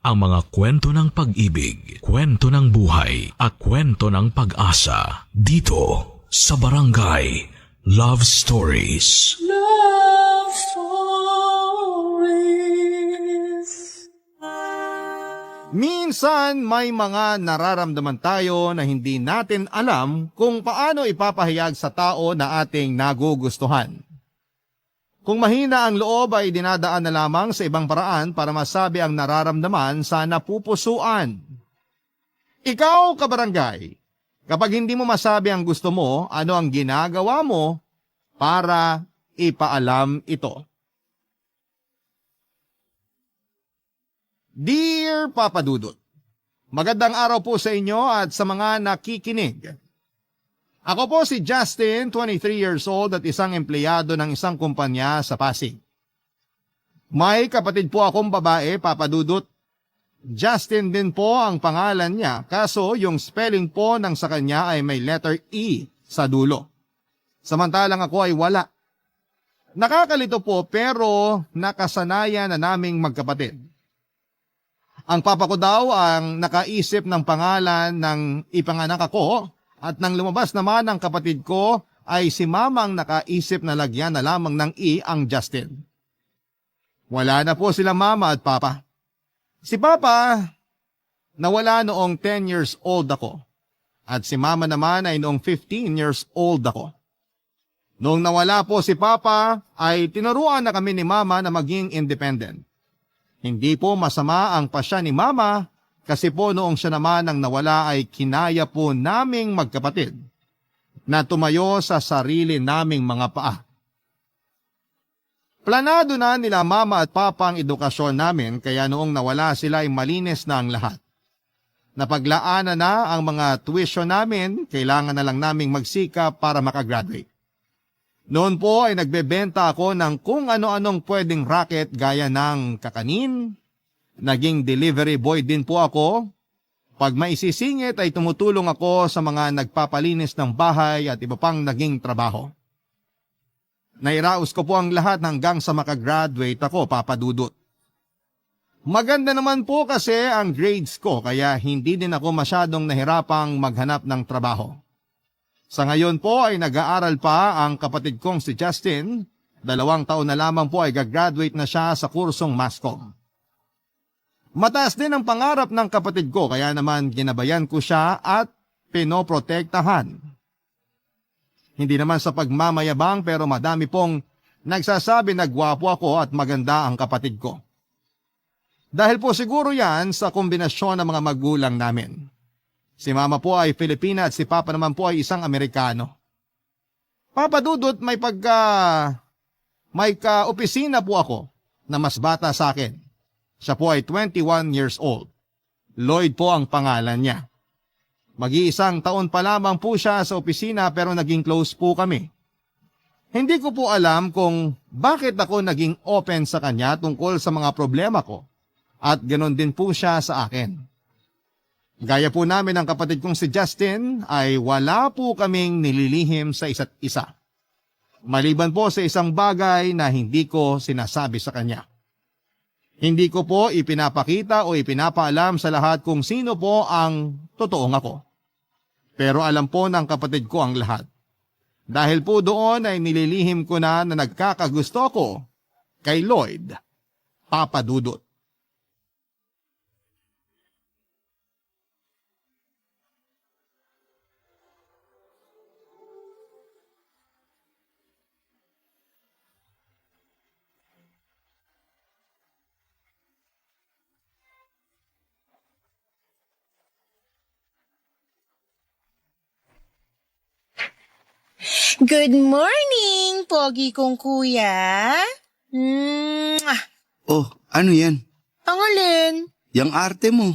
ang mga kwento ng pag-ibig, kwento ng buhay, at kwento ng pag-asa dito sa Barangay Love Stories. Love Stories. Minsan may mga nararamdaman tayo na hindi natin alam kung paano ipapahayag sa tao na ating nagugustuhan. Kung mahina ang loob ay dinadaan na lamang sa ibang paraan para masabi ang nararamdaman sa napupusuan. Ikaw, kabarangay, kapag hindi mo masabi ang gusto mo, ano ang ginagawa mo para ipaalam ito? Dear Papa Dudut, magandang araw po sa inyo at sa mga nakikinig. Ako po si Justin, 23 years old at isang empleyado ng isang kumpanya sa Pasig. May kapatid po akong babae, Papa Dudut. Justin din po ang pangalan niya, kaso yung spelling po ng sa kanya ay may letter E sa dulo. Samantalang ako ay wala. Nakakalito po pero nakasanayan na naming magkapatid. Ang papa ko daw ang nakaisip ng pangalan ng ipanganak ako at nang lumabas naman ang kapatid ko ay si mama ang nakaisip na lagyan na lamang ng E ang Justin. Wala na po sila mama at papa. Si papa nawala noong 10 years old ako at si mama naman ay noong 15 years old ako. Noong nawala po si papa ay tinuruan na kami ni mama na maging independent. Hindi po masama ang pasya ni mama kasi po noong siya naman ang nawala ay kinaya po naming magkapatid na tumayo sa sarili naming mga paa. Planado na nila mama at papa ang edukasyon namin kaya noong nawala sila ay malinis na ang lahat. Napaglaanan na ang mga tuition namin, kailangan na lang naming magsikap para makagraduate. Noon po ay nagbebenta ako ng kung ano-anong pwedeng racket gaya ng kakanin. Naging delivery boy din po ako. Pag maisisingit ay tumutulong ako sa mga nagpapalinis ng bahay at iba pang naging trabaho. Nairaos ko po ang lahat hanggang sa makagraduate ako, Papa Dudut. Maganda naman po kasi ang grades ko kaya hindi din ako masyadong nahirapang maghanap ng trabaho. Sa ngayon po ay nag-aaral pa ang kapatid kong si Justin. 2 taon na lamang po ay gagraduate na siya sa kursong Mascom. Mataas din ang pangarap ng kapatid ko kaya naman ginabayan ko siya at pinoprotektahan. Hindi naman sa pagmamayabang pero madami pong nagsasabi na gwapo ako at maganda ang kapatid ko. Dahil po siguro yan sa kombinasyon ng mga magulang namin. Si mama po ay Filipina at si papa naman po ay isang Amerikano. Papa Dudut, may ka-opisina po ako na mas bata sa akin. Siya po ay 21 years old. Lloyd po ang pangalan niya. Mag-iisang taon pa lamang po siya sa opisina pero naging close po kami. Hindi ko po alam kung bakit ako naging open sa kanya tungkol sa mga problema ko at ganoon din po siya sa akin. Gaya po namin ang kapatid kong si Justin ay wala po kaming nililihim sa isa't isa. Maliban po sa isang bagay na hindi ko sinasabi sa kanya. Hindi ko po ipinapakita o ipinapaalam sa lahat kung sino po ang totoong ako. Pero alam po ng kapatid ko ang lahat. Dahil po doon ay nililihim ko na nagkakagusto ko kay Lloyd, Papa Dudut. Good morning, pogi kong kuya. Oh, ano yan? Ang alin? Yang arte mo.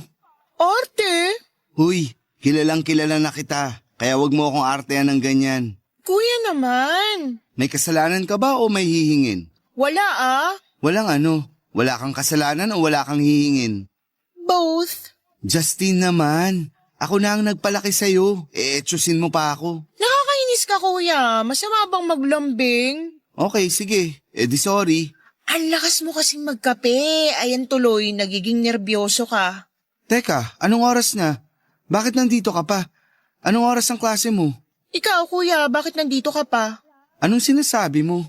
Arte? Huy, kilalang kilala na kita. Kaya wag mo akong artehan ng ganyan. Kuya naman. May kasalanan ka ba o may hihingin? Wala ah. Walang ano. Wala kang kasalanan o wala kang hihingin? Both. Justin naman. Ako na ang nagpalaki sa'yo. Etsusin mo pa ako. Nakakainis ka kuya. Masama bang maglambing? Okay, sige. Di sorry. Ang lakas mo kasing magkape. Ayan tuloy, nagiging nerbyoso ka. Teka, anong oras na? Bakit nandito ka pa? Anong oras ang klase mo? Ikaw, kuya, bakit nandito ka pa? Anong sinasabi mo?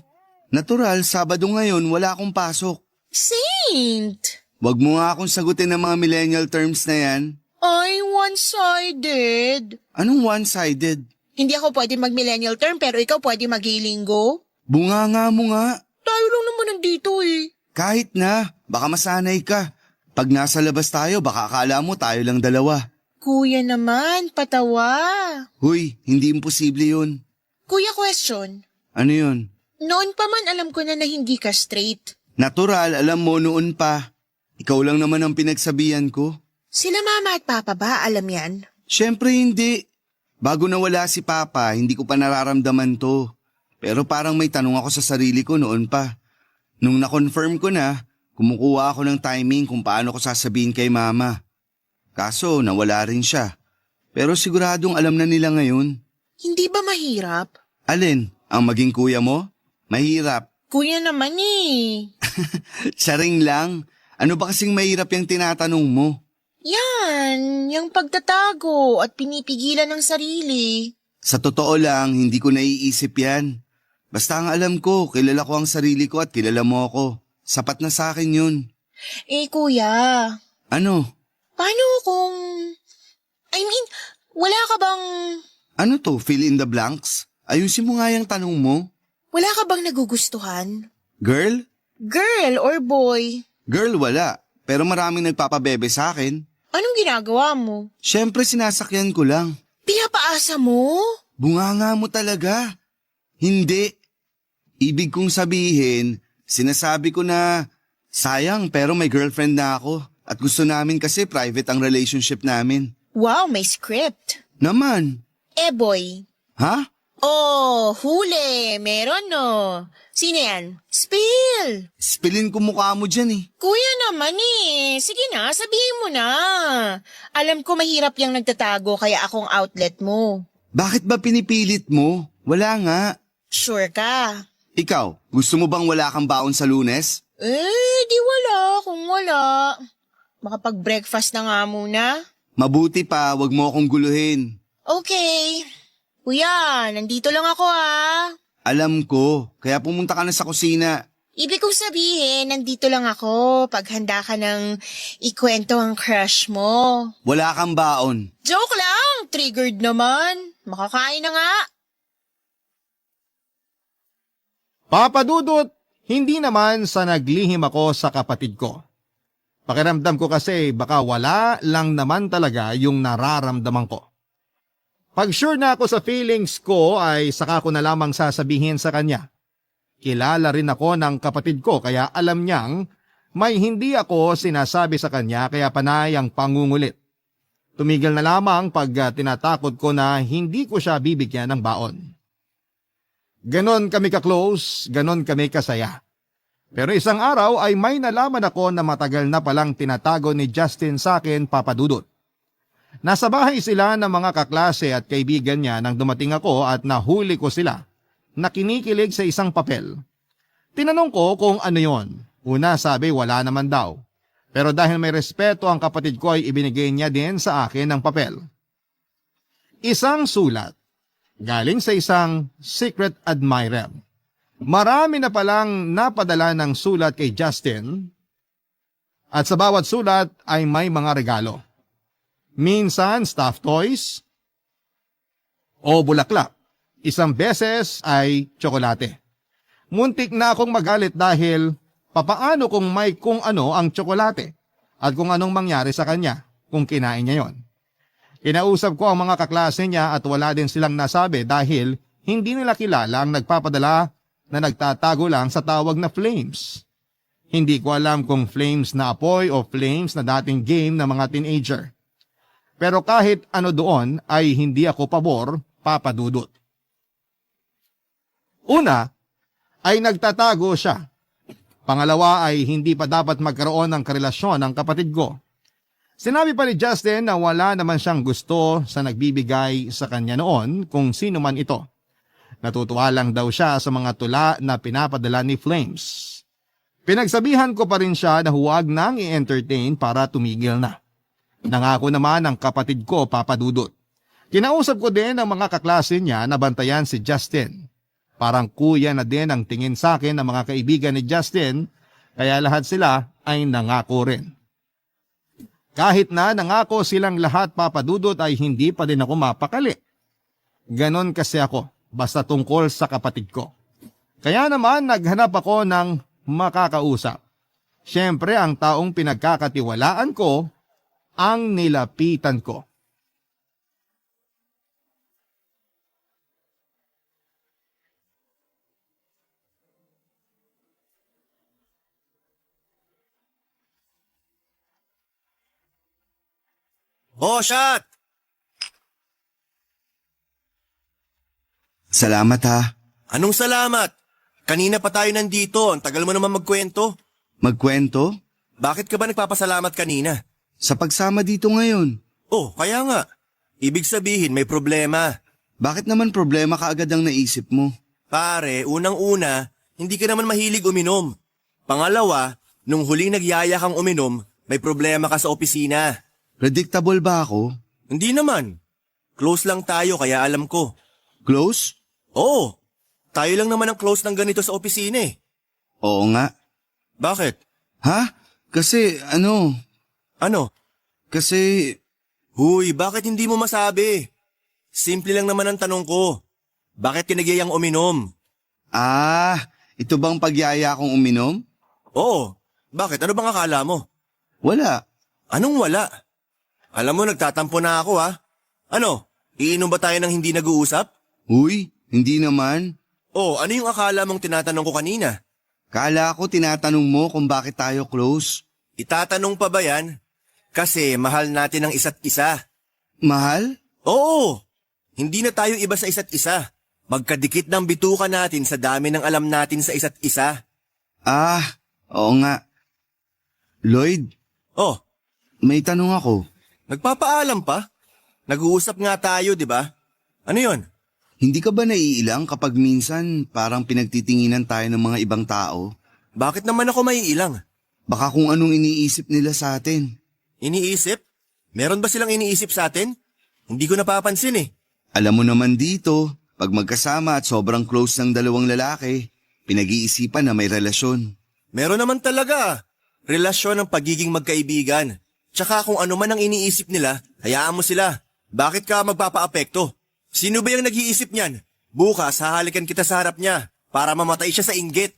Natural, Sabado ngayon, wala akong pasok. Saint! Wag mo nga akong sagutin ng mga millennial terms na yan. Ay, one-sided. Anong one-sided? Hindi ako pwede mag-millennial term pero ikaw pwede mag-linggo. Bunganga mo nga. Tayo lang naman nandito eh. Kahit na, baka masanay ka. Pag nasa labas tayo, baka akala mo tayo lang dalawa. Kuya naman, patawa. Huy, hindi imposible yun. Kuya, question. Ano yun? Noon pa man alam ko na hindi ka straight. Natural, alam mo noon pa. Ikaw lang naman ang pinagsabihan ko. Sila mama at papa ba alam yan? Siyempre hindi. Bago nawala si Papa, hindi ko pa nararamdaman to. Pero parang may tanong ako sa sarili ko noon pa. Nung na-confirm ko na, kumukuha ako ng timing kung paano ko sasabihin kay Mama. Kaso nawala rin siya. Pero siguradong alam na nila ngayon. Hindi ba mahirap? Alin, ang maging kuya mo? Mahirap. Kuya naman eh. Saring lang. Ano ba kasing mahirap yung tinatanong mo? Yan, yung pagtatago at pinipigilan ng sarili. Sa totoo lang, hindi ko naiisip yan. Basta ang alam ko, kilala ko ang sarili ko at kilala mo ako. Sapat na sa akin yun. Eh kuya, Ano? paano kung... wala ka bang... Ano to, fill in the blanks? Ayusin mo nga yung tanong mo. Wala ka bang nagugustuhan? Girl? Girl or boy? Girl, wala. Pero maraming nagpapabebe sa akin. Anong ginagawa mo? Siyempre sinasakyan ko lang. Pinapaasa mo? Bunganga mo talaga. Hindi. Ibig kong sabihin, sinasabi ko na sayang pero may girlfriend na ako. At gusto namin kasi private ang relationship namin. Wow, may script. Naman. Eh boy. Ha? Oh, huli. Meron no. Sino yan? Spill. Spillin ko mukha mo dyan eh. Kuya naman eh. Sige na, sabihin mo na. Alam ko mahirap yung nagtatago kaya akong outlet mo. Bakit ba pinipilit mo? Wala nga. Sure ka? Ikaw, gusto mo bang wala kang baon sa Lunes? Di wala kung wala. Makapag-breakfast na nga muna. Mabuti pa, wag mo akong guluhin. Okay. Kuya, nandito lang ako ah. Alam ko, kaya pumunta ka na sa kusina. Ibig kong sabihin, nandito lang ako pag handa ka ng ikwento ang crush mo. Wala kang baon. Joke lang, triggered naman. Makakain na nga. Papa Dudut, hindi naman sa naglihim ako sa kapatid ko. Pakiramdam ko kasi baka wala lang naman talaga yung nararamdaman ko. Pag sure na ako sa feelings ko ay saka ko na lamang sasabihin sa kanya. Kilala rin ako ng kapatid ko kaya alam niyang may hindi ako sinasabi sa kanya kaya panay ang pangungulit. Tumigil na lamang pag tinatakot ko na hindi ko siya bibigyan ng baon. Ganon kami ka-close, ganon kami kasaya. Pero isang araw ay may nalaman ako na matagal na palang tinatago ni Justin sa akin, Papa Dudut. Nasa bahay sila ng mga kaklase at kaibigan niya nang dumating ako at nahuli ko sila na kinikilig sa isang papel. Tinanong ko kung ano yon. Una sabi wala naman daw. Pero dahil may respeto ang kapatid ko ay ibinigay niya din sa akin ng papel. Isang sulat. Galing sa isang secret admirer. Marami na palang napadala ng sulat kay Justin at sa bawat sulat ay may mga regalo. Minsan stuffed toys o bulaklak. Isang beses ay tsokolate. Muntik na akong magalit dahil papaano kung may kung ano ang tsokolate at kung anong mangyari sa kanya kung kinain niya yon. Kinausap ko ang mga kaklase niya at wala din silang nasabi dahil hindi nila kilala ang nagpapadala na nagtatago lang sa tawag na flames. Hindi ko alam kung flames na apoy o flames na dating game ng mga teenager. Pero kahit ano doon ay hindi ako pabor, Papa Dudut. Una, ay nagtatago siya. Pangalawa ay hindi pa dapat magkaroon ng karelasyon ng kapatid ko. Sinabi pa ni Justin na wala naman siyang gusto sa nagbibigay sa kanya noon kung sino man ito. Natutuwa lang daw siya sa mga tula na pinapadala ni Flames. Pinagsabihan ko pa rin siya na huwag nang i-entertain para tumigil na. Nangako naman ang kapatid ko, Papa Dudut. Kinausap ko din ang mga kaklase niya na bantayan si Justin. Parang kuya na din ang tingin sa akin ng mga kaibigan ni Justin, kaya lahat sila ay nangako rin. Kahit na nangako silang lahat, Papa Dudut, ay hindi pa din ako mapakali. Ganon kasi ako, basta tungkol sa kapatid ko. Kaya naman naghanap ako ng makakausap. Siyempre ang taong pinagkakatiwalaan ko, ang nilapitan ko. Oh, shot! Salamat ha. Anong salamat? Kanina pa tayo nandito, ang tagal mo naman magkwento. Magkwento? Bakit ka ba nagpapasalamat kanina? Sa pagsama dito ngayon. Oh, kaya nga. Ibig sabihin may problema. Bakit naman problema kaagad ang naisip mo? Pare, unang-una, hindi ka naman mahilig uminom. Pangalawa, nung huling nagyaya kang uminom, may problema ka sa opisina. Predictable ba ako? Hindi naman. Close lang tayo kaya alam ko. Close? Oo, tayo lang naman ang close ng ganito sa opisina eh. Oo nga. Bakit? Ha? Kasi Ano? Kasi Huy, bakit hindi mo masabi? Simple lang naman ang tanong ko. Bakit kinagyayang uminom? ito bang pagyaya kong uminom? Oo, bakit? Ano bang akala mo? Wala. Anong wala? Alam mo, nagtatampo na ako ha. Ano, iinom ba tayo ng hindi nag-uusap? Uy, hindi naman. Oh, ano yung akala mong tinatanong ko kanina? Kala ko tinatanong mo kung bakit tayo close. Itatanong pa ba yan? Kasi mahal natin ang isa't isa. Mahal? Oo, hindi na tayo iba sa isa't isa. Magkadikit ng bituka natin sa dami ng alam natin sa isa't isa. Oo nga. Lloyd, Oh, may tanong ako. nagpapaalam pa? Nag-uusap nga tayo, di ba? Ano yon? Hindi ka ba naiilang kapag minsan parang pinagtitinginan tayo ng mga ibang tao? Bakit naman ako maiilang? Baka kung anong iniisip nila sa atin. Iniisip? Meron ba silang iniisip sa atin? Hindi ko napapansin eh. Alam mo naman dito, pag magkasama at sobrang close ng dalawang lalaki, pinag-iisipan na may relasyon. Meron naman talaga. Relasyon ng pagiging magkaibigan. Tsaka kung ano man ang iniisip nila, hayaan mo sila. Bakit ka magpapaapekto? Sino ba yung nag-iisip niyan? Bukas hahalikan kita sa harap niya para mamatay siya sa inggit.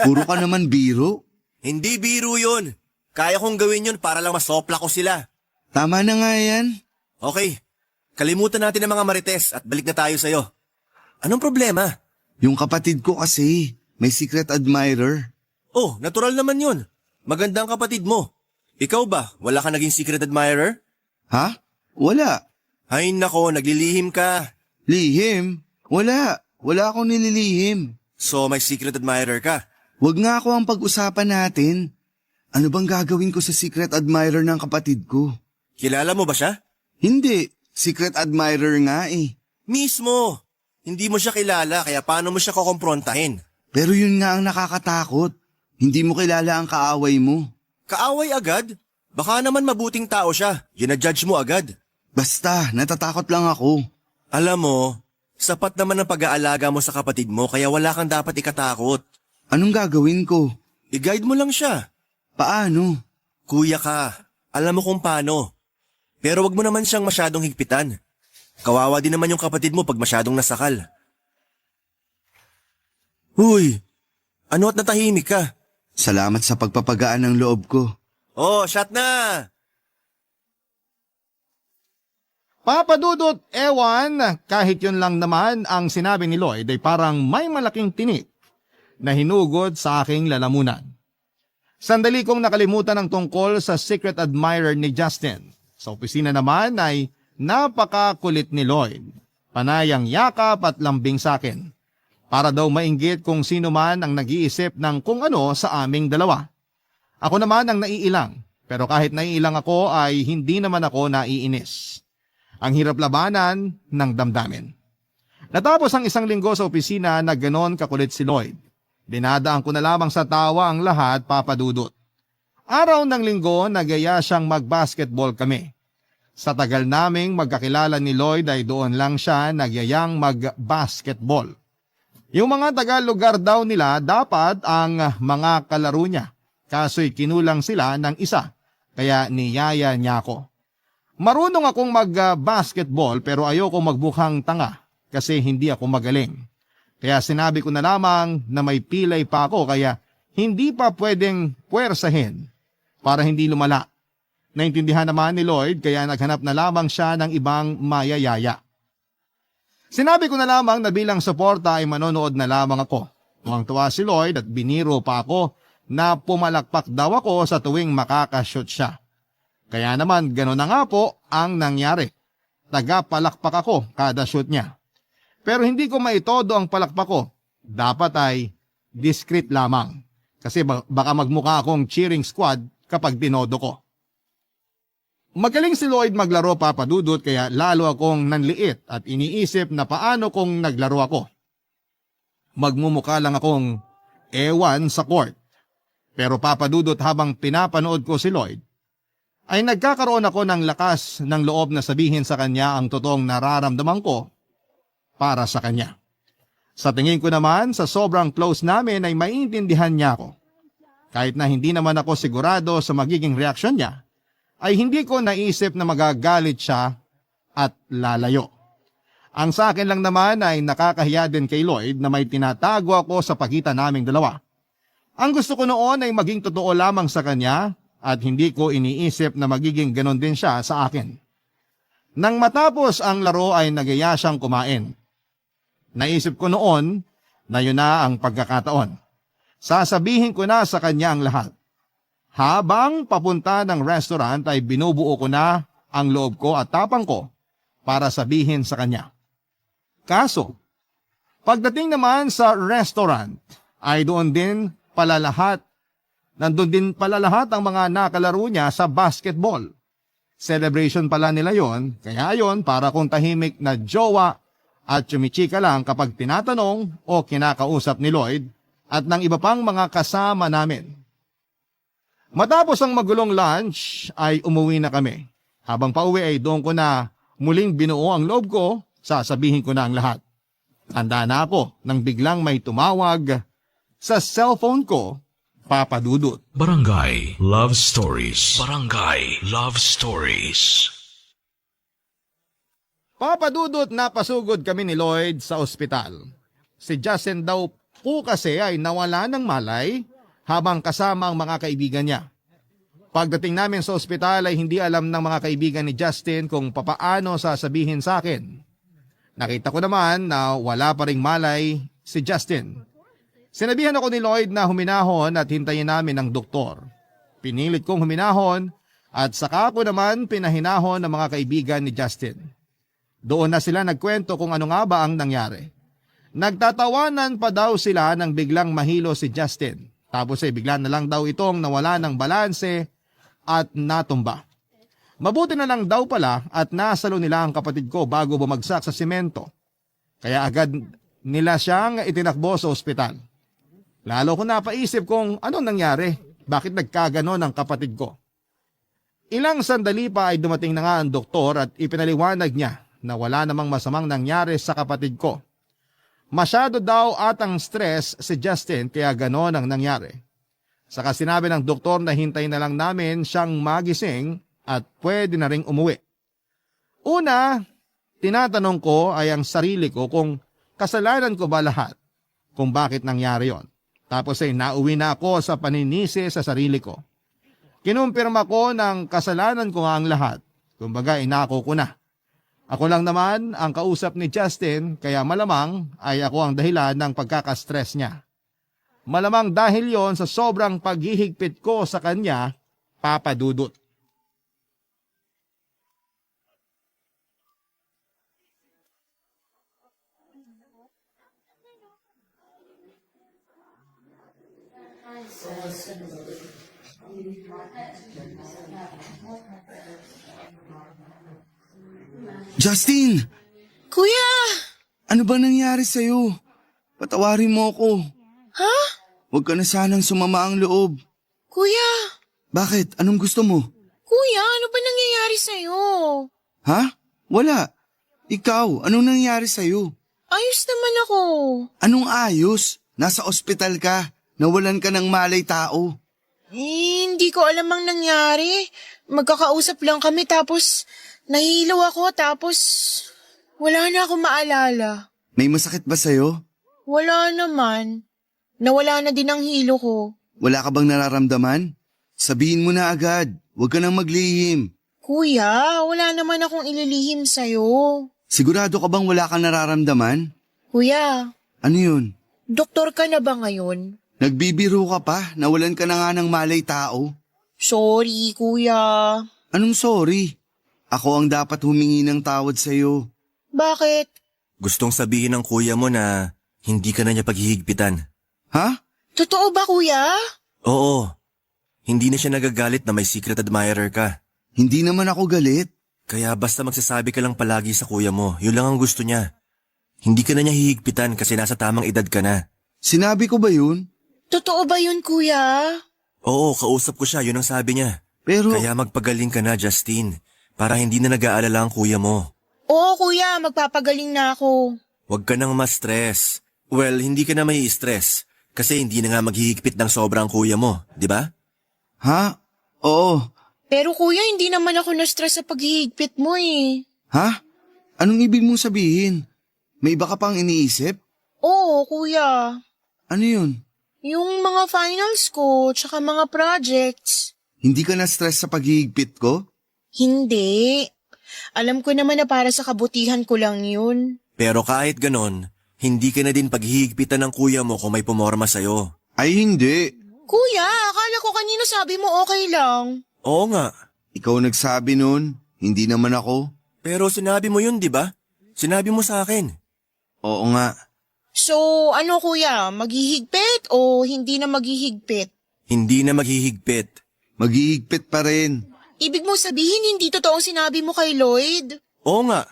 Puro ka naman biro. Hindi biro yun. Kaya kong gawin yun para lang masopla ko sila. Tama na nga yan. Okay, kalimutan natin ang mga marites at balik na tayo sa'yo. Anong problema? Yung kapatid ko kasi, may secret admirer. Oh, natural naman yun. Maganda ang kapatid mo. Ikaw ba, wala ka naging secret admirer? Ha? Wala. Ay nako, naglilihim ka. Lihim? Wala. Wala akong nililihim. So may secret admirer ka. Wag nga ako ang pag-usapan natin. Ano bang gagawin ko sa secret admirer ng kapatid ko? Kilala mo ba siya? Hindi. Secret admirer nga eh. Mismo. Hindi mo siya kilala kaya paano mo siya kukomprontahin? Pero yun nga ang nakakatakot. Hindi mo kilala ang kaaway mo. Kaaway agad? Baka naman mabuting tao siya. Ginajudge mo agad. Basta, natatakot lang ako. Alam mo, sapat naman ang pag-aalaga mo sa kapatid mo kaya wala kang dapat ikatakot. Anong gagawin ko? I-guide mo lang siya. Paano? Kuya ka, alam mo kung paano. Pero wag mo naman siyang masyadong higpitan. Kawawa din naman yung kapatid mo pag masyadong nasakal. Huy, ano at natahimik ka? Salamat sa pagpapagaan ng loob ko. Oh, shot na! Papa Dudut, ewan, kahit yun lang naman ang sinabi ni Lloyd ay parang may malaking tinik na hinugod sa aking lalamunan. Sandali kong nakalimutan ang tungkol sa secret admirer ni Justin. Sa opisina naman ay napakakulit ni Lloyd. Panayang yakap at lambing sa akin. Para daw mainggit kung sino man ang nag-iisip ng kung ano sa aming dalawa. Ako naman ang naiilang, pero kahit naiilang ako ay hindi naman ako naiinis. Ang hirap labanan ng damdamin. Natapos ang isang linggo sa opisina na ganon kakulit si Lloyd. Dinadaan ko na lamang sa tawa ang lahat, Papa Dudut. Araw ng linggo, nagaya siyang mag-basketball kami. Sa tagal naming magkakilala ni Lloyd ay doon lang siya nagyayang mag-basketball. Yung mga taga-lugar daw nila dapat ang mga kalaro niya. Kaso'y kinulang sila ng isa, kaya niyaya niya ako. Marunong akong mag-basketball pero ayoko magbukhang tanga kasi hindi ako magaling. Kaya sinabi ko na lamang na may pilay pa ako kaya hindi pa pwedeng puwersahin para hindi lumala. Naintindihan naman ni Lloyd kaya naghanap na lamang siya ng ibang mayayaya. Sinabi ko na lamang na bilang suporta ay manonood na lamang ako. Tuwang-tuwa si Lloyd at biniro pa ako na pumalakpak daw ako sa tuwing makakashoot siya. Kaya naman gano'n na nga po ang nangyari. Tagapalakpak ako kada shoot niya. Pero hindi ko maitodo ang palakpak ko. Dapat ay discreet lamang. Kasi baka magmukha akong cheering squad kapag tinodo ko. Magaling si Lloyd maglaro, Papa Dudut, kaya lalo akong nanliit at iniisip na paano kung naglaro ako. Magmumukha lang akong ewan sa court. Pero Papa Dudut, habang pinapanood ko si Lloyd, ay nagkakaroon ako ng lakas ng loob na sabihin sa kanya ang totoong nararamdaman ko para sa kanya. Sa tingin ko naman, sa sobrang close namin ay maintindihan niya ako. Kahit na hindi naman ako sigurado sa magiging reaksyon niya, ay hindi ko naisip na magagalit siya at lalayo. Ang sa akin lang naman ay nakakahiya din kay Lloyd na may tinatago ako sa pagitan naming dalawa. Ang gusto ko noon ay maging totoo lamang sa kanya at hindi ko iniisip na magiging ganon din siya sa akin. Nang matapos ang laro ay nagaya siyang kumain. Naisip ko noon na yun na ang pagkakataon. Sasabihin ko na sa kanya ang lahat. Habang papunta ng restaurant ay binubuo ko na ang loob ko at tapang ko para sabihin sa kanya. Kaso, pagdating naman sa restaurant ay nandun din pala lahat ang mga nakalaro niya sa basketball. Celebration pala nila yon, kaya yon para kung tahimik na jowa at chumichika lang kapag tinatanong o kinakausap ni Lloyd at ng iba pang mga kasama namin. Matapos ang magulong lunch ay umuwi na kami. Habang pauwi ay doon ko na muling binuo ang loob ko, sasabihin ko na ang lahat. Handa na ako nang biglang may tumawag sa cellphone ko, Papa Dudut. Barangay Love Stories. Barangay Love Stories. Papa Dudut, napasugod kami ni Lloyd sa ospital. Si Justin daw po kasi ay nawala ng malay habang kasama ang mga kaibigan niya. Pagdating namin sa ospital ay hindi alam ng mga kaibigan ni Justin kung papaano sasabihin sa akin. Nakita ko naman na wala pa ring malay si Justin. Sinabihan ako ni Lloyd na huminahon at hintayin namin ang doktor. Pinilit kong huminahon at saka ko naman pinahinahon ng mga kaibigan ni Justin. Doon na sila nagkwento kung ano nga ba ang nangyari. Nagtatawanan pa daw sila nang biglang mahilo si Justin. Tapos ay bigla na lang daw itong nawala ng balanse at natumba. Mabuti na lang daw pala at nasalo nila ang kapatid ko bago bumagsak sa simento. Kaya agad nila siyang itinakbo sa ospital. Lalo ko napaisip kung anong nangyari, bakit nagkaganon ang kapatid ko. Ilang sandali pa ay dumating na nga ang doktor at ipinaliwanag niya na wala namang masamang nangyari sa kapatid ko. Masyado daw atang stress si Justin kaya ganon ang nangyari. Saka sinabi ng doktor na hintay na lang namin siyang magising at pwede na ring umuwi. Una, tinatanong ko ay ang sarili ko kung kasalanan ko ba lahat, kung bakit nangyari yon. Tapos ay nauwi na ako sa paninisi sa sarili ko. Kinumpirma ko ng kasalanan ko nga ang lahat. Kumbaga inako ko na. Ako lang naman ang kausap ni Justin kaya malamang ay ako ang dahilan ng pagkakastress niya. Malamang dahil yon sa sobrang paghihigpit ko sa kanya, Papa Dudut. Justin! Kuya! Ano ba nangyari sa'yo? Patawarin mo ako. Ha? Huwag ka na sanang sumama ang loob. Kuya, Bakit? Anong gusto mo? kuya, ano ba nangyayari sa'yo? Ha? Wala. Ikaw, anong nangyari sa'yo? Ayos naman ako. Anong ayos? Nasa ospital ka. Nawalan ka ng malay tao. Hindi ko alam ang nangyari. Magkakausap lang kami tapos nahihilaw ako tapos wala na akong maalala. May masakit ba sa'yo? Wala naman. Nawala na din ang hilo ko. Wala ka bang nararamdaman? Sabihin mo na agad. Huwag ka nang maglihim. Kuya, wala naman akong ililihim sa'yo. Sigurado ka bang wala kang nararamdaman? Kuya, Ano yun? doktor ka na ba ngayon? Nagbibiro ka pa? Nawalan ka na nga ng malay tao? Sorry, kuya. Anong sorry? Ako ang dapat humingi ng tawad sa'yo. Bakit? Gustong sabihin ng kuya mo na hindi ka na niya paghihigpitan. Ha? Totoo ba, kuya? Oo. Hindi na siya nagagalit na may secret admirer ka. Hindi naman ako galit. Kaya basta magsasabi ka lang palagi sa kuya mo, yun lang ang gusto niya. Hindi ka na niya hihigpitan kasi nasa tamang edad ka na. Sinabi ko ba yun? Totoo ba yun, kuya? Oo, kausap ko siya, yun ang sabi niya. Pero Kaya magpagaling ka na, Justin, para hindi na nag-aalala ang kuya mo. Oo, kuya, magpapagaling na ako. Huwag ka nang ma-stress. Well, hindi ka na may stress kasi hindi na nga maghihigpit ng sobra ang kuya mo, di ba? ha? Oo. Pero kuya, hindi naman ako na-stress sa paghihigpit mo eh. Ha? Anong ibig mong sabihin? May iba ka pang iniisip? Oo, kuya. Ano yun? Yung mga finals ko, tsaka mga projects. Hindi ka na-stress sa paghihigpit ko? Hindi. Alam ko naman na para sa kabutihan ko lang yun. Pero kahit ganon, hindi ka na din paghihigpitan ng kuya mo kung may pumorma sa'yo. Ay hindi. Kuya, akala ko kanino sabi mo okay lang. Oo nga, Ikaw nagsabi nun. Hindi naman ako. pero sinabi mo yun, di ba? Sinabi mo sa akin. Oo nga. So, ano kuya, maghihigpit o hindi na maghihigpit? Hindi na maghihigpit. Maghihigpit pa rin. Ibig mo sabihin hindi totoong sinabi mo kay Lloyd? Oo nga,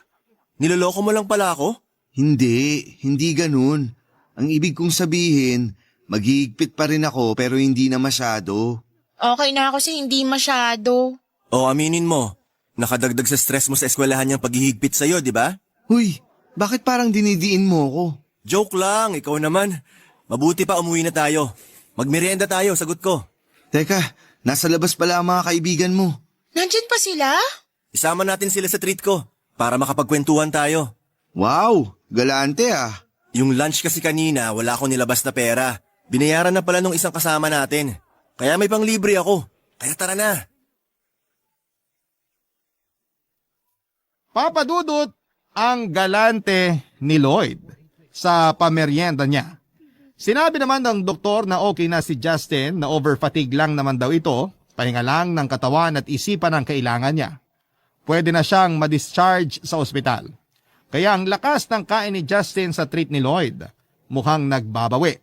niloloko mo lang pala ako? Hindi ganun. Ang ibig kong sabihin, maghihigpit pa rin ako pero hindi na masyado. Okay na ako sa hindi masyado. O aminin mo, nakadagdag sa stress mo sa eskwelahan niyang paghihigpit sa'yo, di ba? Huy, bakit parang dinidiin mo ako? Joke lang, ikaw naman. Mabuti pa umuwi na tayo. Magmerienda tayo, sagot ko. Teka, nasa labas pala ang mga kaibigan mo. Nandyan pa sila? Isama natin sila sa treat ko para makapagkwentuhan tayo. Wow, galante ah. Yung lunch kasi kanina, wala akong nilabas na pera. Binayaran na pala nung isang kasama natin. Kaya may panglibre ako. Kaya tara na. Papadudot ang galante ni Lloyd sa pamerienda niya. Sinabi naman ng doktor na okay na si Justin, na overfatigue lang naman daw ito, pahinga lang ng katawan at isipan ang kailangan niya. Pwede na siyang ma-discharge sa ospital. Kaya ang lakas ng kain ni Justin sa treat ni Lloyd, mukhang nagbabawi.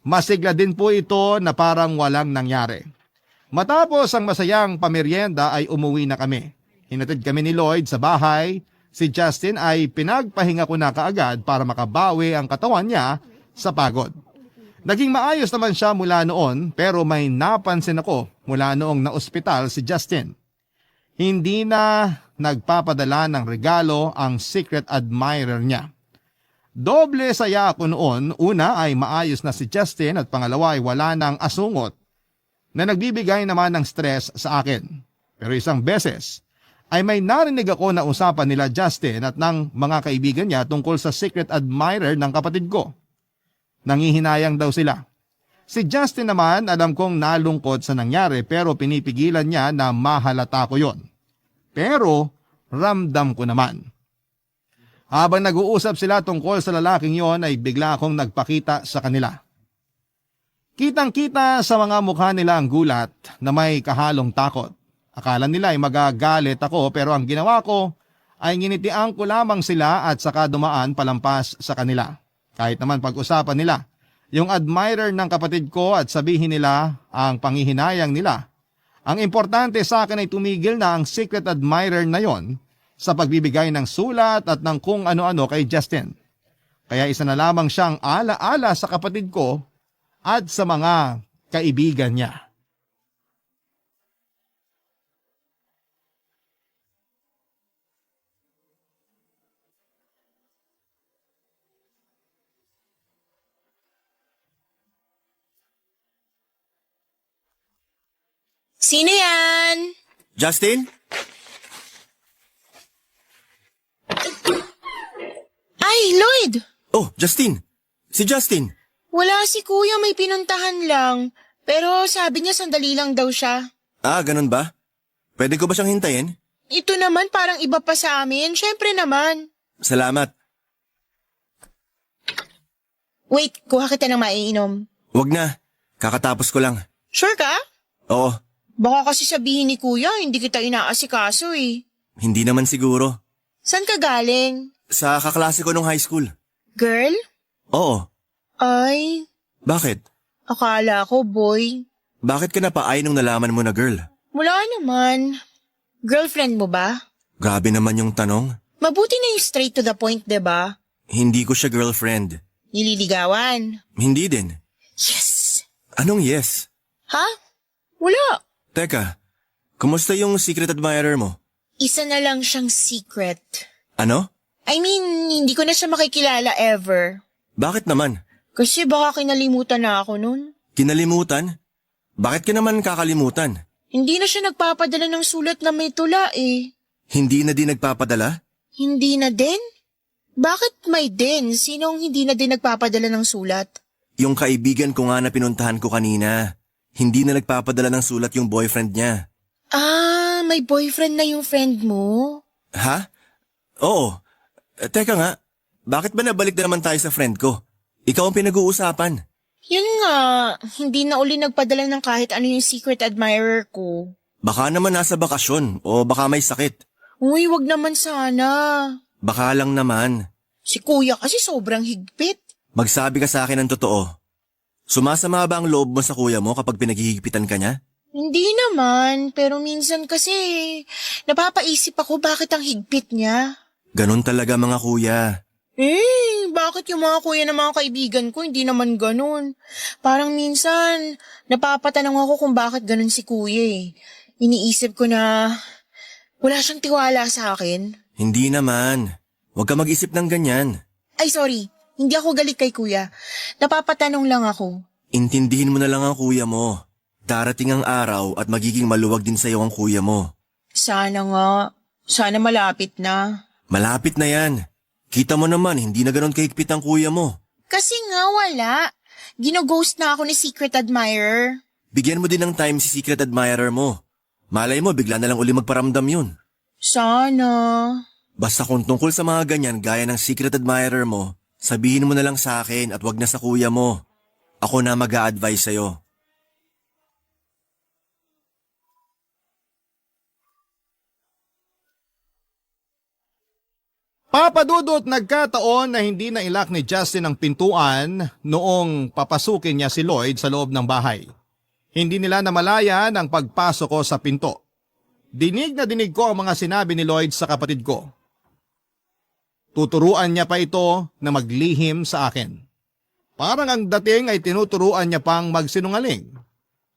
Masigla din po ito na parang walang nangyari. Matapos ang masayang pamerienda ay umuwi na kami. Hinatid kami ni Lloyd sa bahay. Si Justin ay pinagpahinga ko na kaagad para makabawi ang katawan niya sa pagod. Naging maayos naman siya mula noon pero may napansin ako mula noong naospital si Justin. Hindi na nagpapadala ng regalo ang secret admirer niya. Doble saya ako noon. Una ay maayos na si Justin at pangalawa ay wala ng asungot na nagbibigay naman ng stress sa akin. Pero isang beses ay may narinig ako na usapan nila Justin at ng mga kaibigan niya tungkol sa secret admirer ng kapatid ko. Nangihinayang daw sila. Si Justin naman alam kong nalungkot sa nangyari pero pinipigilan niya na mahalata ko yon. Pero ramdam ko naman. Habang nag-uusap sila tungkol sa lalaking yon ay bigla akong nagpakita sa kanila. Kitang-kita sa mga mukha nila ang gulat na may kahalong takot. Akala nila ay magagalit ako pero ang ginawa ko ay nginitian ko lamang sila at saka dumaan palampas sa kanila. Kahit naman pag-usapan nila yung admirer ng kapatid ko at sabihin nila ang panghihinayang nila. Ang importante sa akin ay tumigil na ang secret admirer na yon sa pagbibigay ng sulat at ng kung ano-ano kay Justin. Kaya isa na lamang siyang ala-ala sa kapatid ko at sa mga kaibigan niya. Sino yan? Justin? Ay, Lloyd! Oh, Justin. Si Justin. Wala si kuya, may pinuntahan lang. Pero sabi niya sandali lang daw siya. Ah, ganun ba? Pwede ko ba siyang hintayin? Ito naman parang iba pa sa amin. Syempre naman. Salamat. Wait, kuha kita ng maiinom. Wag na. Kakatapos ko lang. Sure ka? Oo, Baka kasi sabihin ni kuya, hindi kita inaasikaso eh. hindi naman siguro. Saan ka galing? Sa kaklase ko nung high school. Girl? Oo. Ay, Bakit? akala ko boy. Bakit ka napaay nung nalaman mo na girl? Wala naman. Girlfriend mo ba? Grabe naman yung tanong. Mabuti na yung straight to the point, 'di ba? Hindi ko siya girlfriend. Nililigawan. Hindi din. Yes! Anong yes? Ha? Wala. Teka, kumusta yung secret admirer mo? Isa na lang siyang secret. Ano? I mean, hindi ko na siya makikilala ever. Bakit naman? Kasi baka kinalimutan na ako nun. Kinalimutan? Bakit ka naman kakalimutan? Hindi na siya nagpapadala ng sulat na may tula eh. Hindi na din nagpapadala? Hindi na din? Bakit may din? Sinong hindi na din nagpapadala ng sulat? Yung kaibigan ko nga na pinuntahan ko kanina. Hindi na nagpapadala ng sulat yung boyfriend niya. Ah, may boyfriend na yung friend mo? Ha? Oo. Teka nga, bakit ba nabalik na naman tayo sa friend ko? Ikaw ang pinag-uusapan. Yun nga, hindi na uli nagpadala ng kahit ano yung secret admirer ko. Baka naman nasa bakasyon o baka may sakit. Uy, wag naman sana. Baka lang naman. Si kuya kasi sobrang higpit. Magsabi ka sa akin ng totoo. Sumasama ba ang loob mo sa kuya mo kapag pinaghihigpitan ka niya? Hindi naman, pero minsan kasi napapaisip ako bakit ang higpit niya. Ganon talaga mga kuya. Bakit yung mga kuya ng mga kaibigan ko hindi naman ganun? Parang minsan napapatanong ako kung bakit ganun si kuya eh. Iniisip ko na wala siyang tiwala sa akin. Hindi naman. Huwag ka mag-isip ng ganyan. Ay sorry, hindi ako galit kay kuya. Napapatanong lang ako. Intindihin mo na lang ang kuya mo. Darating ang araw at magiging maluwag din sa'yo ang kuya mo. Sana nga. Sana malapit na. Malapit na yan. Kita mo naman, hindi na ganon kahigpit ang kuya mo. Kasi nga wala. Ginoghost na ako ni secret admirer. Bigyan mo din ng time si secret admirer mo. Malay mo, bigla na lang uli magparamdam yun. Sana. Basta kung tungkol sa mga ganyan gaya ng secret admirer mo, sabihin mo na lang sa akin at wag na sa kuya mo. Ako na mag-a-advise sa'yo. Papadudot nagkataon na hindi na ilak ni Justin ang pintuan noong papasukin niya si Lloyd sa loob ng bahay. Hindi nila namalayan ang pagpasok ko sa pinto. Dinig na dinig ko ang mga sinabi ni Lloyd sa kapatid ko. Tuturuan niya pa ito na maglihim sa akin. Parang ang dating ay tinuturuan niya pang magsinungaling.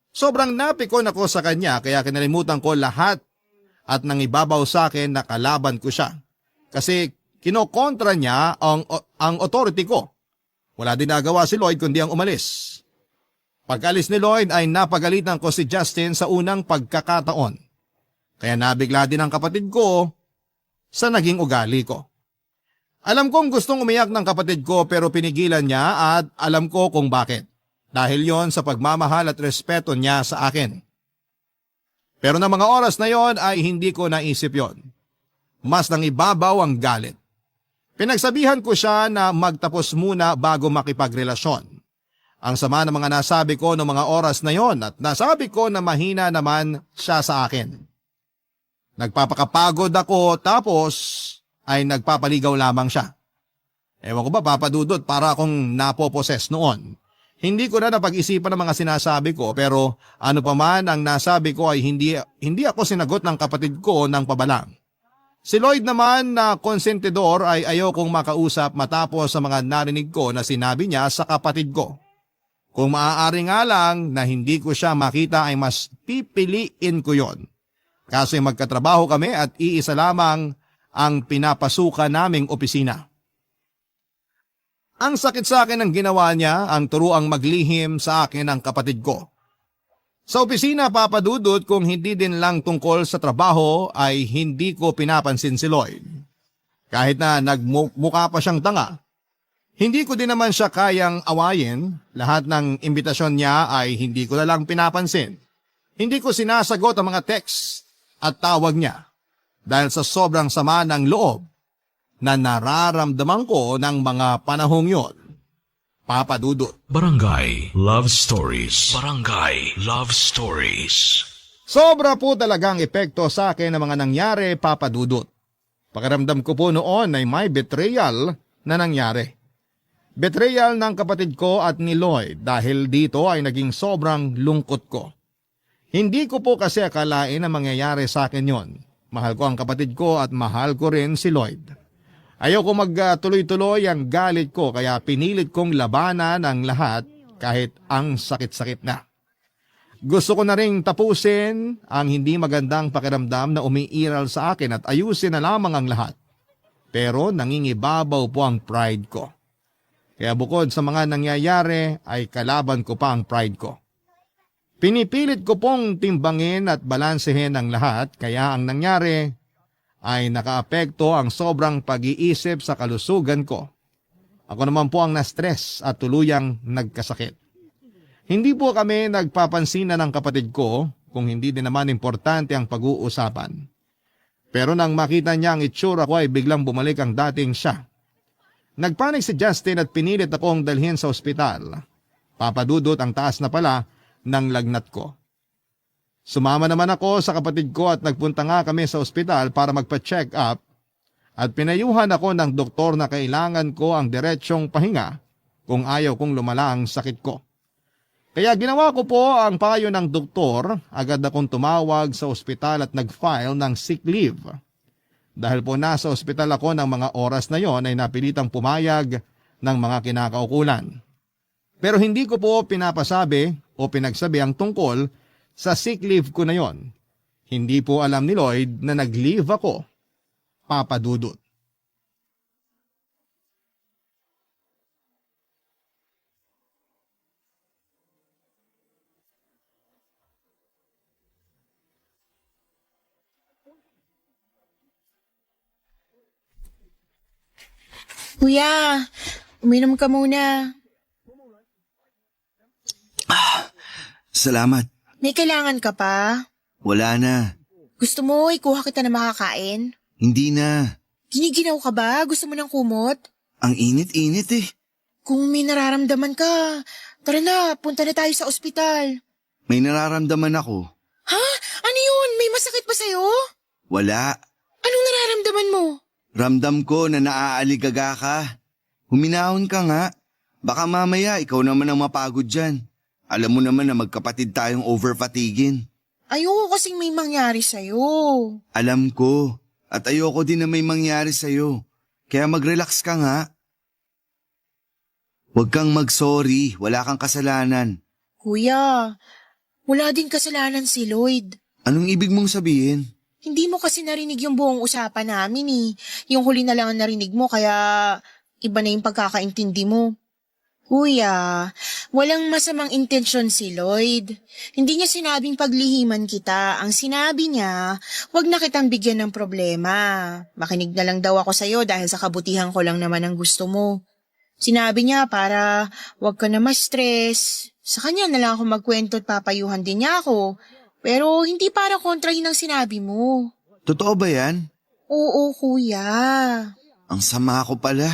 Sobrang napikon ako sa kanya kaya kinalimutan ko lahat at nangibabaw sa akin na kalaban ko siya. Kasi kinokontra niya ang authority ko. Wala din nagawa si Lloyd kundi ang umalis. Pag-alis ni Lloyd ay napagalitan ko si Justin sa unang pagkakataon. Kaya nabigla din ang kapatid ko sa naging ugali ko. Alam kong gustong umiyak ng kapatid ko pero pinigilan niya at alam ko kung bakit. Dahil yon sa pagmamahal at respeto niya sa akin. Pero ng mga oras na yon ay hindi ko naisip yon. Mas nang ibabaw ang galit. Pinagsabihan ko siya na magtapos muna bago makipagrelasyon. Ang sama ng mga nasabi ko noong mga oras na yon at nasabi ko na mahina naman siya sa akin. Nagpapakapagod ako tapos ay nagpapaligaw lamang siya. Ewan ko ba papadudot para akong napoposes noon. Hindi ko na napag-isipan ang mga sinasabi ko pero ano pa man ang nasabi ko ay hindi ako sinagot ng kapatid ko ng pabalang. Si Lloyd naman na konsentidor ay ayaw kong makausap matapos sa mga narinig ko na sinabi niya sa kapatid ko. Kung maaari nga lang na hindi ko siya makita ay mas pipiliin ko yon. Kasi magkatrabaho kami at iisa lamang ang pinapasukan naming opisina. Ang sakit sa akin ng ginawa niya ang turuang maglihim sa akin ng kapatid ko. Sa opisina, Papa Dudut, kung hindi din lang tungkol sa trabaho ay hindi ko pinapansin si Lloyd. Kahit na nagmukha pa siyang tanga. Hindi ko din naman siya kayang awayin, lahat ng imbitasyon niya ay hindi ko na lang pinapansin. Hindi ko sinasagot ang mga text at tawag niya dahil sa sobrang sama ng loob na nararamdaman ko ng mga panahong yon. Papa Dudut. Barangay Love Stories. Barangay Love Stories. Sobra po talagang epekto sa akin ng mga nangyari, Papa Dudut. Pakiramdam ko po noon ay may betrayal na nangyari. Betrayal ng kapatid ko at ni Lloyd dahil dito ay naging sobrang lungkot ko. Hindi ko po kasi akalain na mangyayari sa akin yon. Mahal ko ang kapatid ko at mahal ko rin si Lloyd. Ayoko magtuloy-tuloy ang galit ko kaya pinilit kong labanan ang lahat kahit ang sakit-sakit na. Gusto ko na ring tapusin ang hindi magandang pakiramdam na umiiral sa akin at ayusin na lamang ang lahat. Pero nangingibabaw po ang pride ko. Kaya bukod sa mga nangyayari ay kalaban ko pa ang pride ko. Pinipilit ko pong timbangin at balansehin ang lahat kaya ang nangyari ay nakaapekto ang sobrang pag-iisip sa kalusugan ko. Ako naman po ang na-stress at tuluyang nagkasakit. Hindi po kami nagpapansinan ng kapatid ko kung hindi din naman importante ang pag-uusapan. Pero nang makita niya ang itsura ko ay biglang bumalik ang dating siya. Nagpanik si Justin at pinilit akong dalhin sa ospital. Papadudot ang taas na pala ng lagnat ko. Sumama naman ako sa kapatid ko at nagpunta nga kami sa ospital para magpa-check up at pinayuhan ako ng doktor na kailangan ko ang diretsyong pahinga kung ayaw kong lumala ang sakit ko. Kaya ginawa ko po ang payo ng doktor, agad akong tumawag sa ospital at nag-file ng sick leave. Dahil po nasa ospital ako ng mga oras na yon ay napilitang pumayag ng mga kinakaukulan. Pero hindi ko po pinapasabi o pinagsabi ang tungkol sa sick leave ko na yon. Hindi po alam ni Lloyd na nag-leave ako, Papa Dudut. Kuya, uminom ka muna. Salamat. May kailangan ka pa? Wala na. Gusto mo ikuha kita na makakain? Hindi na. Giniginaw ka ba? Gusto mo ng kumot? Ang init-init eh. Kung may nararamdaman ka, tara na, punta na tayo sa ospital. May nararamdaman ako. Ha? Ano yun? May masakit ba sa'yo? Wala. Anong nararamdaman mo? Ramdam ko na naaaligaga ka. Huminahon ka nga. Baka mamaya ikaw naman ang mapagod dyan. Alam mo naman na magkapatid tayong overfatigin. Ayoko kasing may mangyari sa'yo. Alam ko. At ayoko din na may mangyari sa'yo. Kaya mag-relax ka nga. Huwag kang mag-sorry. Wala kang kasalanan. Kuya, wala din kasalanan si Lloyd. Anong ibig mong sabihin? Hindi mo kasi narinig yung buong usapan namin eh. Yung huli na lang ang narinig mo kaya iba na yung pagkakaintindi mo. Kuya, walang masamang intensyon si Lloyd. Hindi niya sinabing paglihiman kita. Ang sinabi niya, wag na kitang bigyan ng problema. Makinig na lang daw ako sa'yo dahil sa kabutihan ko lang naman ang gusto mo. Sinabi niya para wag ka na ma-stress. Sa kanya na lang ako magkwento at papayuhan din niya ako. Pero hindi para kontrahin ang sinabi mo. Totoo ba yan? Oo, kuya. Ang sama ko pala.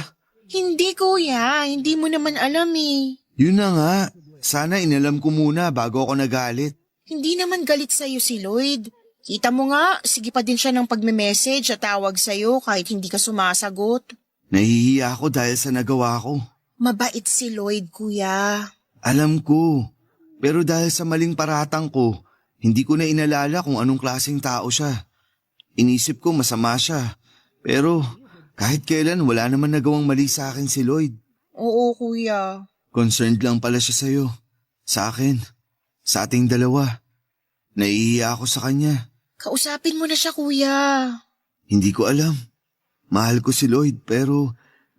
Hindi, kuya. Hindi mo naman alam eh. Yun na nga. Sana inalam ko muna bago ako nagalit. Hindi naman galit sa'yo si Lloyd. Kita mo nga, sige pa din siya ng pagme-message at tawag sa'yo kahit hindi ka sumasagot. Nahihiya ako dahil sa nagawa ko. Mabait si Lloyd, kuya. Alam ko. Pero dahil sa maling paratang ko, hindi ko na inalala kung anong klaseng tao siya. Inisip ko masama siya. Pero kahit kailan wala naman nagawang mali sa akin si Lloyd. Oo, kuya. Concerned lang pala siya sa'yo. Sa akin. Sa ating dalawa. Naiiya ako sa kanya. Kausapin mo na siya, kuya. Hindi ko alam. Mahal ko si Lloyd pero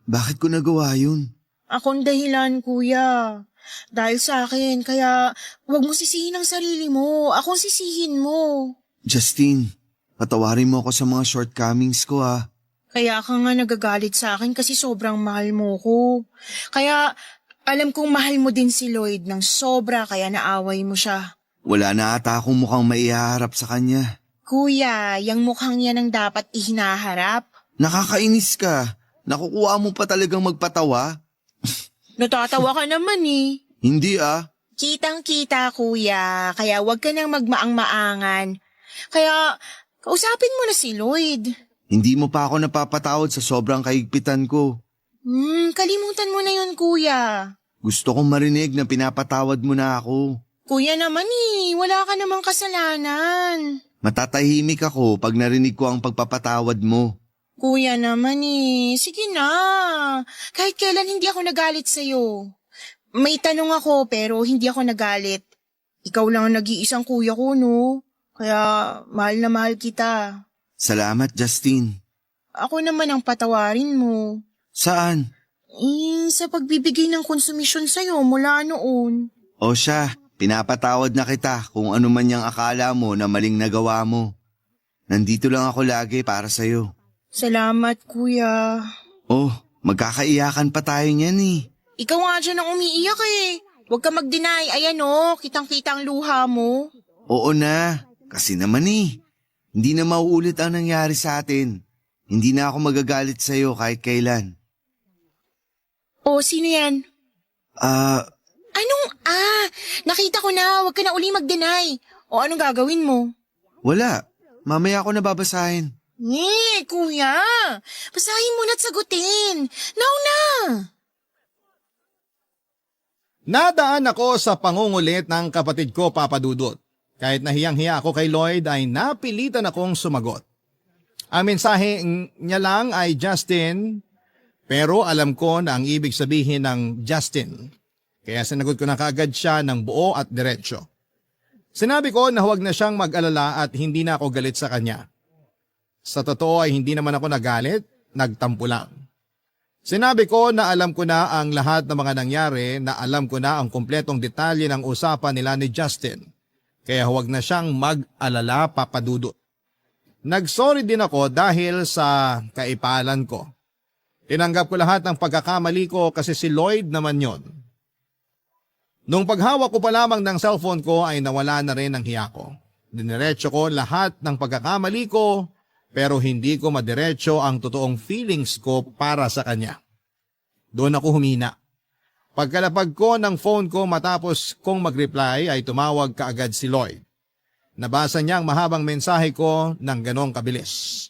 bakit ko nagawa yun? Akong dahilan, kuya. Dahil sa akin, kaya huwag mo sisihin ang sarili mo. Akong sisihin mo. Justine, patawarin mo ako sa mga shortcomings ko ah. Kaya ka nga nagagalit sa akin kasi sobrang mahal mo ko. Kaya alam kong mahal mo din si Lloyd ng sobra kaya naaway mo siya. Wala na ata akong mukhang maiharap sa kanya. Kuya, yung mukhang yan ang dapat ihinaharap. Nakakainis ka. Nakukuha mo pa talagang magpatawa? Natatawa ka naman eh. Hindi ah. Kitang-kita, kuya. Kaya wag ka nang magmaang-maangan. Kaya kausapin mo na si Lloyd. Hindi mo pa ako napapatawad sa sobrang kaigpitan ko. Kalimutan mo na yun, kuya. Gusto kong marinig na pinapatawad mo na ako. Kuya naman eh, wala ka namang kasalanan. Matatahimik ako pag narinig ko ang pagpapatawad mo. Kuya naman eh, sige na. Kahit kailan hindi ako nagalit sa'yo. May tanong ako pero hindi ako nagalit. Ikaw lang ang nag-iisang kuya ko, no? Kaya mahal na mahal kita. Salamat, Justine. Ako naman ang patawarin mo. Saan? Sa pagbibigay ng konsumisyon sa'yo mula noon. O siya, pinapatawad na kita kung ano man yung akala mo na maling nagawa mo. Nandito lang ako lagi para sa'yo. Salamat, kuya. Oh, magkakaiyakan pa tayo niyan eh. Ikaw nga dyan ang umiiyak eh. Huwag ka mag-deny. Ayan oh, kitang-kita ang luha mo. Oo na, kasi naman eh. Hindi na mauulit ang nangyari sa atin. Hindi na ako magagalit sa'yo kahit kailan. Oh, sino yan? Anong Nakita ko na, huwag ka na uli mag-deny. O anong gagawin mo? Wala, mamaya ako nababasahin. Kuya! Basahin mo na't sagutin. Now na! Nadaan ako sa pangungulit ng kapatid ko, Papa Dudut. Kahit nahiyang-hiya ako kay Lloyd ay napilitan akong sumagot. Ang mensahe niya lang ay Justin, pero alam ko na ang ibig sabihin ng Justin. Kaya sinagot ko na kaagad siya ng buo at diretsyo. Sinabi ko na huwag na siyang mag-alala at hindi na ako galit sa kanya. Sa totoo ay hindi naman ako nagalit, nagtampo lang. Sinabi ko na alam ko na ang lahat ng mga nangyari, na alam ko na ang kumpletong detalye ng usapan nila ni Justin. Kaya huwag na siyang mag-alala, Papa Dudut. Nagsorry din ako dahil sa kaipalan ko. Tinanggap ko lahat ng pagkakamali ko kasi si Lloyd naman yon. Nung paghawak ko pa lamang ng cellphone ko ay nawala na rin ang hiya ko. Diniretso ko lahat ng pagkakamali ko pero hindi ko madiretso ang totoong feelings ko para sa kanya. Doon ako humina. Pagkalapag ko ng phone ko matapos kong mag-reply ay tumawag kaagad si Lloyd. Nabasa niya ang mahabang mensahe ko ng ganong kabilis.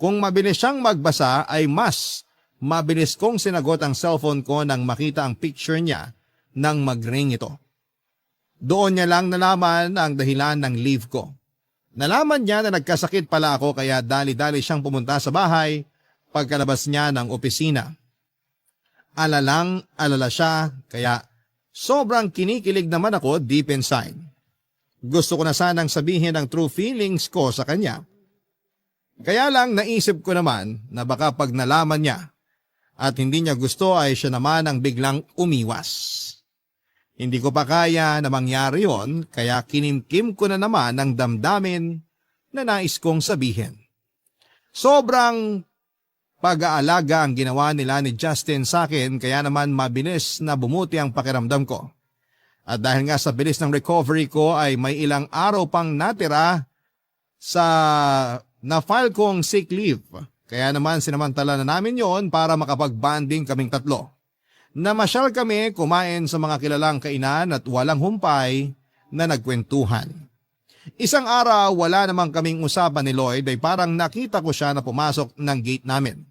Kung mabilis siyang magbasa ay mas mabilis kong sinagot ang cellphone ko nang makita ang picture niya nang mag-ring ito. Doon niya lang nalaman ang dahilan ng leave ko. Nalaman niya na nagkasakit pala ako kaya dali-dali siyang pumunta sa bahay pagkalabas niya ng opisina. Alala siya kaya sobrang kinikilig naman ako deep inside. Gusto ko na sanang sabihin ang true feelings ko sa kanya. Kaya lang naisip ko naman na baka pag nalaman niya at hindi niya gusto ay siya naman ang biglang umiwas. Hindi ko pa kaya na mangyari yon kaya kinimkim ko na naman ang damdamin na nais kong sabihin. Sobrang pag-aalaga ang ginawa nila ni Justin sa akin kaya naman mabilis na bumuti ang pakiramdam ko. At dahil nga sa bilis ng recovery ko ay may ilang araw pang natira sa na-file kong sick leave. Kaya naman sinamantala na namin yon para makapag-bonding kaming tatlo. Namasyal kami kumain sa mga kilalang kainan at walang humpay na nagkwentuhan. Isang araw wala namang kaming usapan ni Lloyd ay parang nakita ko siya na pumasok ng gate namin.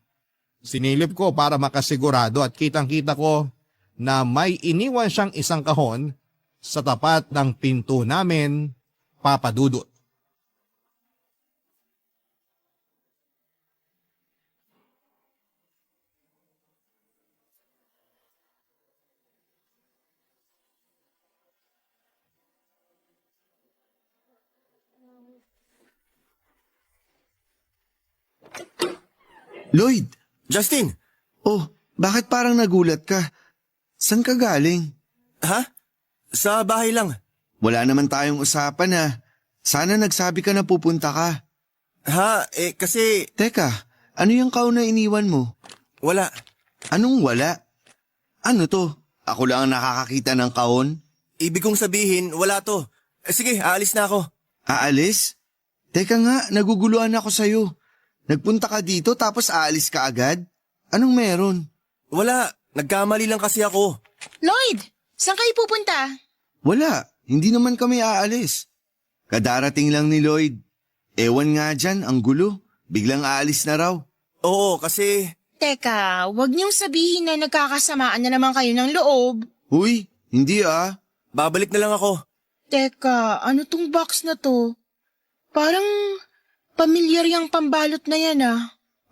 Sinilip ko para makasigurado at kitang-kita ko na may iniwan siyang isang kahon sa tapat ng pinto namin, Papa Dudut. Lloyd! Justin! Oh, bakit parang nagulat ka? San ka galing? Ha? Sa bahay lang. Wala naman tayong usapan ha. Sana nagsabi ka na pupunta ka. Ha? Kasi Teka, ano yung kaon na iniwan mo? wala. Anong wala? Ano to? Ako lang ang nakakakita ng kaon? Ibig kong sabihin, wala to. Sige, aalis na ako. Aalis? Teka nga, naguguluhan ako sa'yo. Nagpunta ka dito tapos aalis ka agad? Anong meron? Wala. Nagkamali lang kasi ako. Lloyd, saan kayo pupunta? Wala, hindi naman kami aalis. Kadarating lang ni Lloyd. Ewan nga dyan, ang gulo. Biglang aalis na raw. Oo, kasi Teka, wag niyong sabihin na nagkakasamaan na naman kayo ng loob. Uy, hindi ah. babalik na lang ako. Teka, ano tong box na to? Parang pamilyar yung pambalot na yan ah.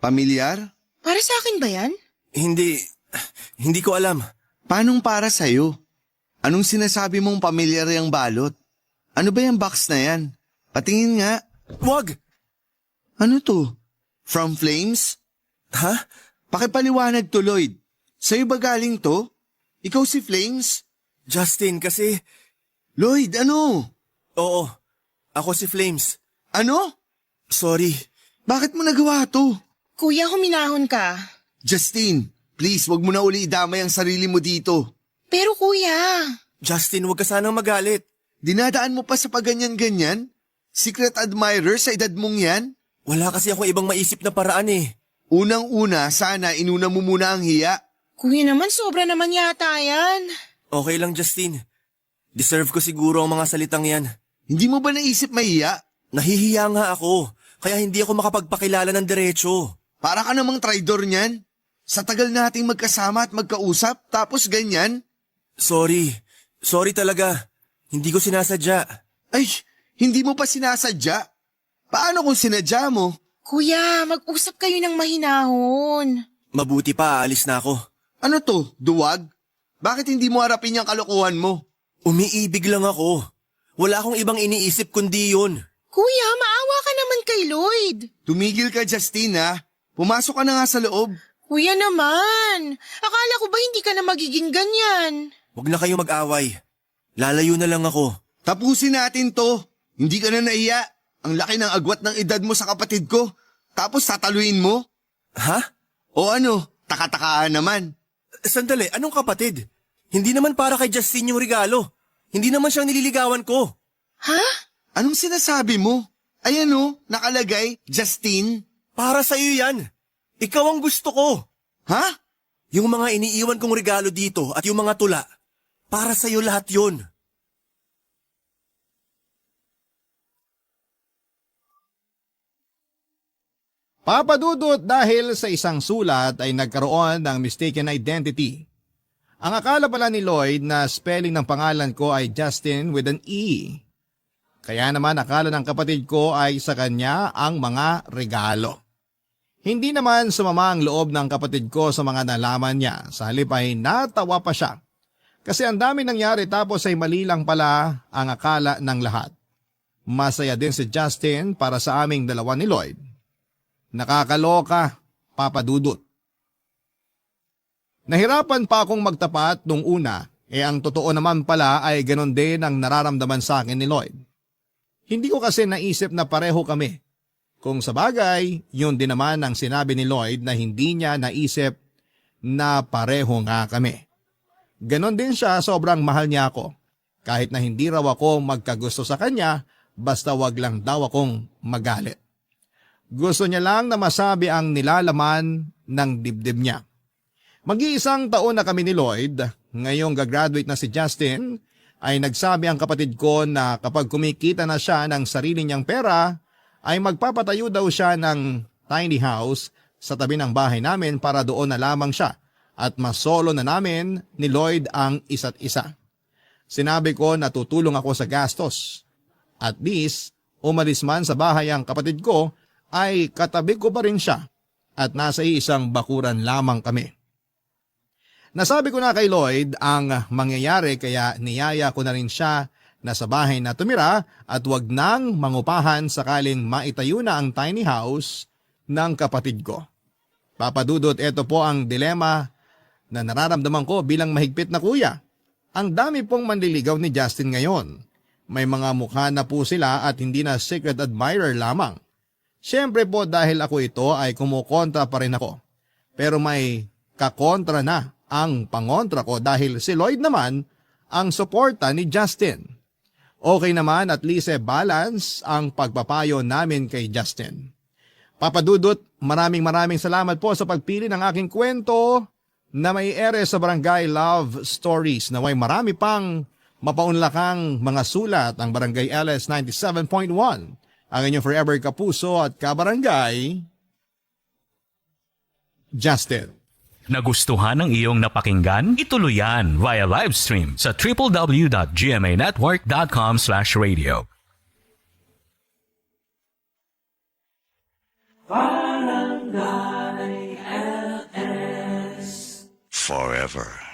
Pamilyar? Para sa akin ba yan? Hindi ko alam. Paanong para sa'yo? Anong sinasabi mong pamilyar yung balot? Ano ba yung box na yan? Patingin nga. Wag! Ano to? From Flames? Ha? Pakipaliwanag to, Lloyd. Sa'yo ba galing to? Ikaw si Flames? Justin, kasi Lloyd, ano? oo, ako si Flames. Ano? Sorry. Bakit mo nagawa to? Kuya, huminahon ka. Justine, please, wag mo na uli idamay ang sarili mo dito. Pero kuya, Justin, huwag ka sanang magalit. Dinadaan mo pa sa paganyan-ganyan? Secret admirer sa edad mong yan? Wala kasi ako ibang maisip na paraan eh. Unang-una, sana inuna mo muna ang hiya. kuya naman sobra naman yata yan. Okay lang, Justin. Deserve ko siguro ang mga salitang yan. Hindi mo ba naisip mahiya? Nahihiya nga ako, kaya hindi ako makapagpakilala ng diretso. Para ka namang traidor niyan. Sa tagal nating magkasama at magkausap, tapos ganyan? Sorry. Sorry talaga. Hindi ko sinasadya. Ay, hindi mo pa sinasadya? Paano kung sinadya mo? Kuya, mag-usap kayo ng mahinahon. Mabuti pa, aalis na ako. Ano to, duwag? Bakit hindi mo harapin yung kalokohan mo? Umiibig lang ako. Wala akong ibang iniisip kundi yun. Kuya, maawa ka naman kay Lloyd. Tumigil ka, Justine, ha? Pumasok ka na nga sa loob. Kuya naman, akala ko ba hindi ka na magiging ganyan? Huwag na kayo mag-away. Lalayo na lang ako. Tapusin natin to. Hindi ka na naiya. Ang laki ng agwat ng edad mo sa kapatid ko. Tapos tataluin mo? Ha? O ano, takatakaan naman. Sandali, anong kapatid? Hindi naman para kay Justin yung regalo. Hindi naman siyang nililigawan ko. Ha? Anong sinasabi mo? Ayan o, nakalagay, Justine. Para sa'yo yan. Ikaw ang gusto ko. Ha? Yung mga iniiwan kong regalo dito at yung mga tula, para sa'yo lahat yun. Papadudot dahil sa isang sulat ay nagkaroon ng mistaken identity. Ang akala pala ni Lloyd na spelling ng pangalan ko ay Justin with an E. Kaya naman akala ng kapatid ko ay sa kanya ang mga regalo. Hindi naman sumama ang loob ng kapatid ko sa mga nalaman niya. Sa halip ay natawa pa siya. Kasi ang dami nangyari tapos ay mali lang pala ang akala ng lahat. Masaya din si Justin para sa aming dalawa ni Lloyd. Nakakaloka, papadudot. Nahirapan pa akong magtapat nung una, ang totoo naman pala ay ganon din ang nararamdaman sa akin ni Lloyd. Hindi ko kasi naisip na pareho kami. Kung sa bagay, yun din naman ang sinabi ni Lloyd na hindi niya naisip na pareho nga kami. Ganon din siya, sobrang mahal niya ako. Kahit na hindi raw ako magkagusto sa kanya, basta wag lang daw akong magalit. Gusto niya lang na masabi ang nilalaman ng dibdib niya. Mag-iisang taon na kami ni Lloyd, ngayong gagraduate na si Justin, ay nagsabi ang kapatid ko na kapag kumikita na siya ng sarili niyang pera, ay magpapatayo daw siya ng tiny house sa tabi ng bahay namin para doon na lamang siya at masolo na namin ni Lloyd ang isa't isa. Sinabi ko na tutulong ako sa gastos. At least, umalis man sa bahay ang kapatid ko, ay katabi ko pa rin siya at nasa isang bakuran lamang kami. Nasabi ko na kay Lloyd ang mangyayari kaya niyaya ko na rin siya na sa bahay na tumira at wag nang mangupahan sakaling maitayo na ang tiny house ng kapatid ko. Papa Dudut, ito po ang dilema na nararamdaman ko bilang mahigpit na kuya. Ang dami pong manliligaw ni Justin ngayon. May mga mukha na po sila at hindi na secret admirer lamang. Siyempre po dahil ako ito ay kumukontra pa rin ako. Pero may kakontra na ang pangontra ko dahil si Lloyd naman ang suporta ni Justin. Okay naman at least balance ang pagpapayo namin kay Justin. Papa Dudut, maraming salamat po sa pagpili ng aking kwento na may ere sa Barangay Love Stories na may marami pang mapaunlakang mga sulat ang Barangay LS 97.1. Ang inyong forever kapuso at kabarangay, Justin. Nagustuhan ng iyong napakinggan? Ituloy yan via live stream sa www.gmanetwork.com/radio. Forever.